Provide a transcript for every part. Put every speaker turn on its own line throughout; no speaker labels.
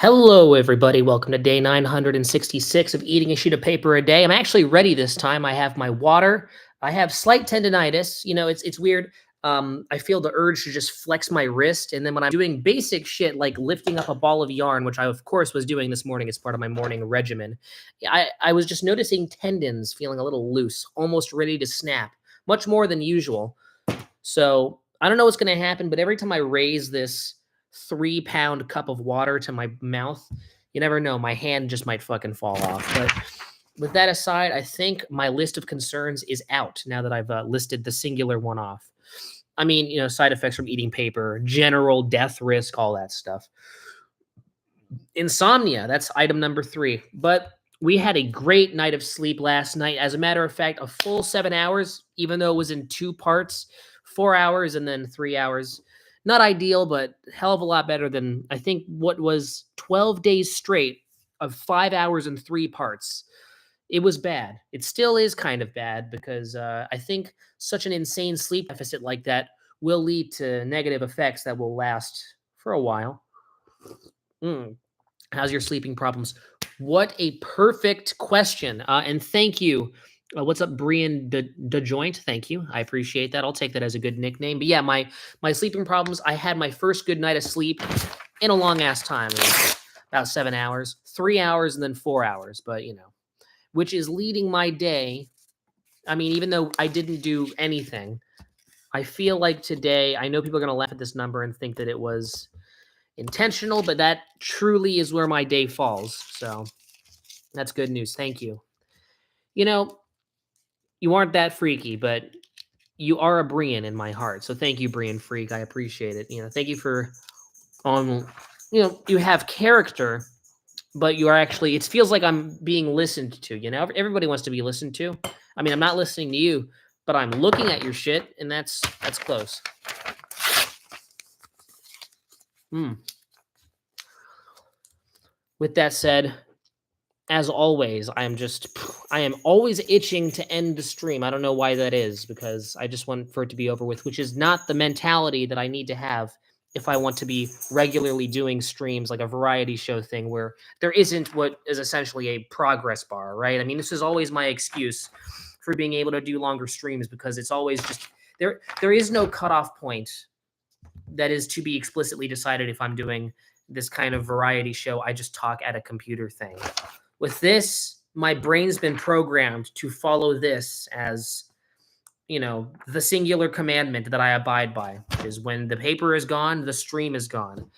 Hello, everybody. Welcome to day 966 of eating a sheet of paper a day. I'm actually ready this time. I have my water. I have slight tendonitis. It's weird. I feel the urge to just flex my wrist, and then when I'm doing basic shit like lifting up a ball of yarn, which I of course was doing this morning as part of my morning regimen, I was just noticing tendons feeling a little loose, almost ready to snap, much more than usual. So I don't know what's going to happen, but every time I raise this 3-pound cup of water to my mouth, you never know. My hand just might fucking fall off. But with that aside, I think my list of concerns is out now that I've listed the singular one off. I mean, side effects from eating paper, general death risk, all that stuff. Insomnia, that's item number 3. But we had a great night of sleep last night. As a matter of fact, a full 7 hours, even though it was in 2 parts, 4 hours and then 3 hours. Not ideal, but hell of a lot better than I think what was 12 days straight of 5 hours and 3 parts. It was bad. It still is kind of bad because I think such an insane sleep deficit like that will lead to negative effects that will last for a while. Mm. How's your sleeping problems? What a perfect question. And thank you. What's up, Brian the Joint? Thank you. I appreciate that. I'll take that as a good nickname. But yeah, my sleeping problems. I had my first good night of sleep in a long ass time. It was about 7 hours, 3 hours, and then 4 hours. But which is leading my day. I mean, even though I didn't do anything, I feel like today. I know people are gonna laugh at this number and think that it was intentional, but that truly is where my day falls. So that's good news. Thank you. You know, you aren't that freaky, but you are a Brian in my heart. So thank you, Brian Freak. I appreciate it. Thank you for um you have character, but you are actually it feels like I'm being listened to, Everybody wants to be listened to. I mean, I'm not listening to you, but I'm looking at your shit, and that's close. Hmm. With that said, as always, I am always itching to end the stream. I don't know why that is, because I just want for it to be over with, which is not the mentality that I need to have if I want to be regularly doing streams like a variety show thing where there isn't what is essentially a progress bar, right? I mean, this is always my excuse for being able to do longer streams because it's always just there is no cutoff point that is to be explicitly decided if I'm doing this kind of variety show. I just talk at a computer thing. With this, my brain's been programmed to follow this as, the singular commandment that I abide by, which is when the paper is gone, the stream is gone.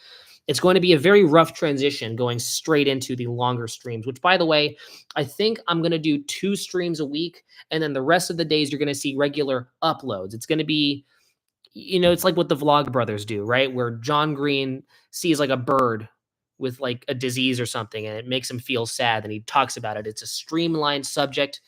It's going to be a very rough transition going straight into the longer streams, which, by the way, I think I'm going to do 2 streams a week. And then the rest of the days, you're going to see regular uploads. It's going to be, it's like what the Vlog Brothers do, right? Where John Green sees like a bird with like a disease or something and it makes him feel sad and he talks about it. It's a streamlined subject.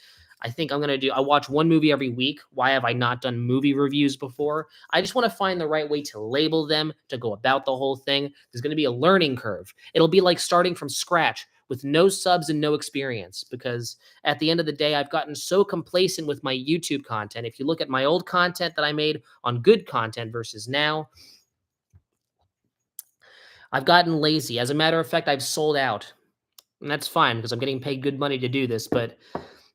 I think I watch one movie every week. Why have I not done movie reviews before? I just want to find the right way to label them, to go about the whole thing. There's going to be a learning curve. It'll be like starting from scratch with no subs and no experience, because at the end of the day, I've gotten so complacent with my YouTube content. If you look at my old content that I made on good content versus now, I've gotten lazy. As a matter of fact, I've sold out. And that's fine because I'm getting paid good money to do this, but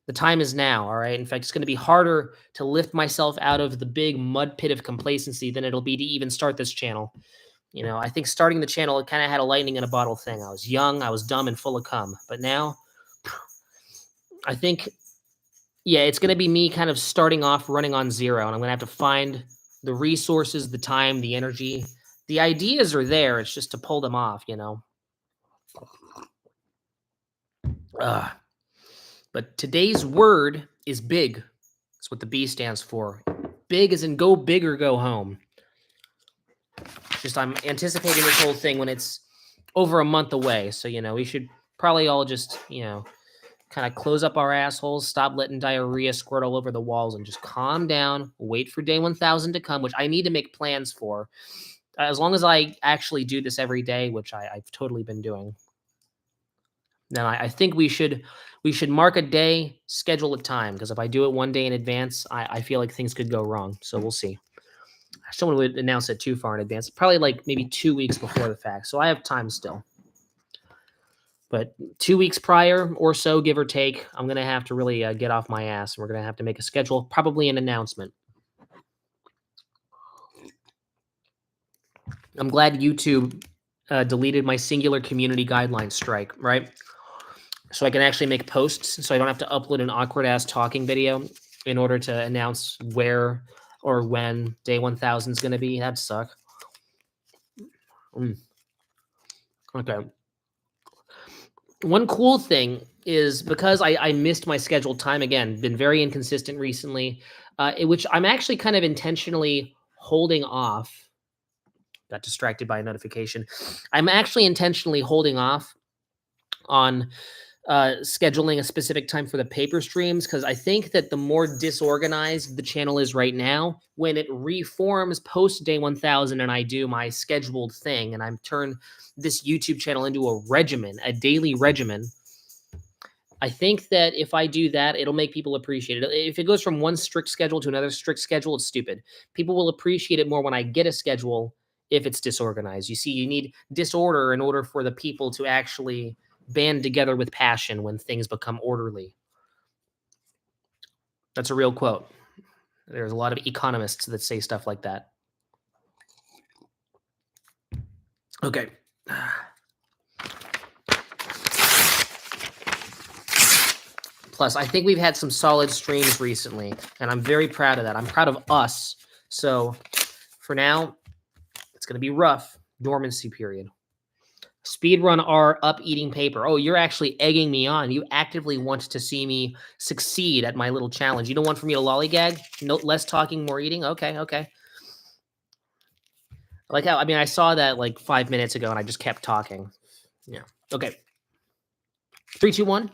the time is now, all right? In fact, it's going to be harder to lift myself out of the big mud pit of complacency than it'll be to even start this channel. I think starting the channel, it kind of had a lightning in a bottle thing. I was young, I was dumb, and full of cum. But now, I think, yeah, it's going to be me kind of starting off running on zero, and I'm going to have to find the resources, the time, the energy. The ideas are there. It's just to pull them off, But today's word is big. That's what the B stands for. Big as in go big or go home. Just I'm anticipating this whole thing when it's over a month away. So, we should probably all just, kind of close up our assholes, stop letting diarrhea squirt all over the walls, and just calm down, wait for day 1000 to come, which I need to make plans for. As long as I actually do this every day, which I've totally been doing. Now, I think we should mark a day, schedule a time, because if I do it one day in advance, I feel like things could go wrong. So we'll see. Someone would announce it too far in advance, probably like maybe 2 weeks before the fact. So I have time still. But 2 weeks prior or so, give or take, I'm gonna have to really, get off my ass, and we're gonna have to make a schedule, probably an announcement. I'm glad YouTube, deleted my singular community guideline strike, right? So I can actually make posts, so I don't have to upload an awkward-ass talking video in order to announce where or when day 1000 is gonna be. That'd suck. Okay. One cool thing is because I missed my scheduled time again, been very inconsistent recently, which I'm actually kind of intentionally holding off. Got distracted by a notification. I'm actually intentionally holding off on scheduling a specific time for the paper streams because I think that the more disorganized the channel is right now, when it reforms post day 1000 and I do my scheduled thing and I turn this YouTube channel into a regimen, a daily regimen, I think that if I do that, it'll make people appreciate it. If it goes from one strict schedule to another strict schedule, it's stupid. People will appreciate it more when I get a schedule if it's disorganized. You see, you need disorder in order for the people to actually band together with passion when things become orderly. That's a real quote. There's a lot of economists that say stuff like that. Okay. Plus, I think we've had some solid streams recently, and I'm very proud of that. I'm proud of us. So for now, it's going to be rough. Dormancy period. Speedrun R up eating paper. Oh, you're actually egging me on. You actively want to see me succeed at my little challenge. You don't want for me to lollygag? No, less talking, more eating? Okay, okay. Like how, I mean, I saw that like 5 minutes ago and I just kept talking. Yeah. Okay. 3, 2, 1.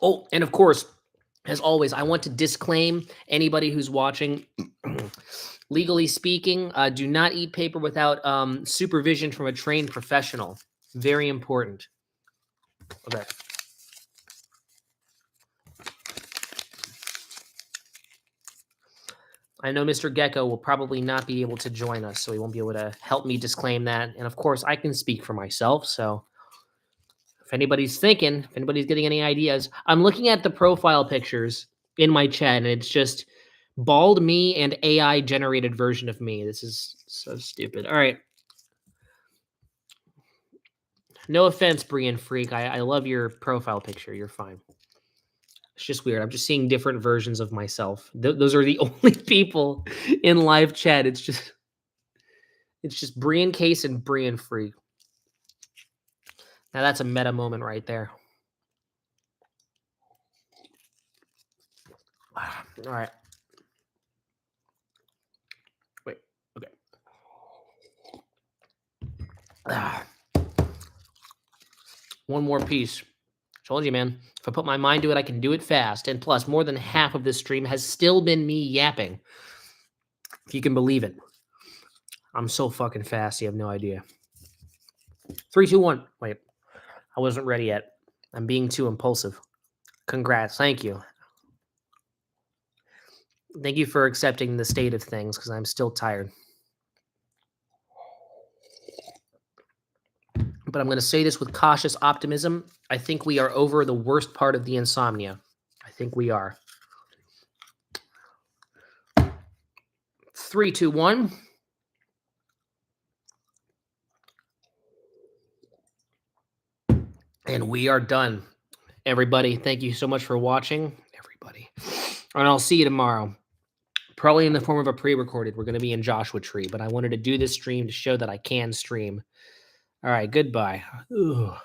Oh, and of course, as always, I want to disclaim anybody who's watching. Legally speaking, do not eat paper without supervision from a trained professional. Very important. Okay. I know Mr. Gecko will probably not be able to join us, so he won't be able to help me disclaim that. And of course, I can speak for myself. So if anybody's thinking, if anybody's getting any ideas, I'm looking at the profile pictures in my chat, and it's just bald me and AI generated version of me. This is so stupid. All right. No offense, Brian Freak. I love your profile picture. You're fine. It's just weird. I'm just seeing different versions of myself. Those are the only people in live chat. It's just Brian Case and Brian Freak. Now that's a meta moment right there. All right. Wait. Okay. One more piece. Told you, man. If I put my mind to it, I can do it fast. And plus, more than half of this stream has still been me yapping. If you can believe it. I'm so fucking fast, you have no idea. 3, 2, 1. Wait. I wasn't ready yet. I'm being too impulsive. Congrats. Thank you. Thank you for accepting the state of things, because I'm still tired. But I'm going to say this with cautious optimism. I think we are over the worst part of the insomnia. I think we are. 3, 2, 1. And we are done. Everybody, thank you so much for watching. Everybody. And I'll see you tomorrow. Probably in the form of a pre-recorded. We're going to be in Joshua Tree. But I wanted to do this stream to show that I can stream. All right, goodbye. Ugh.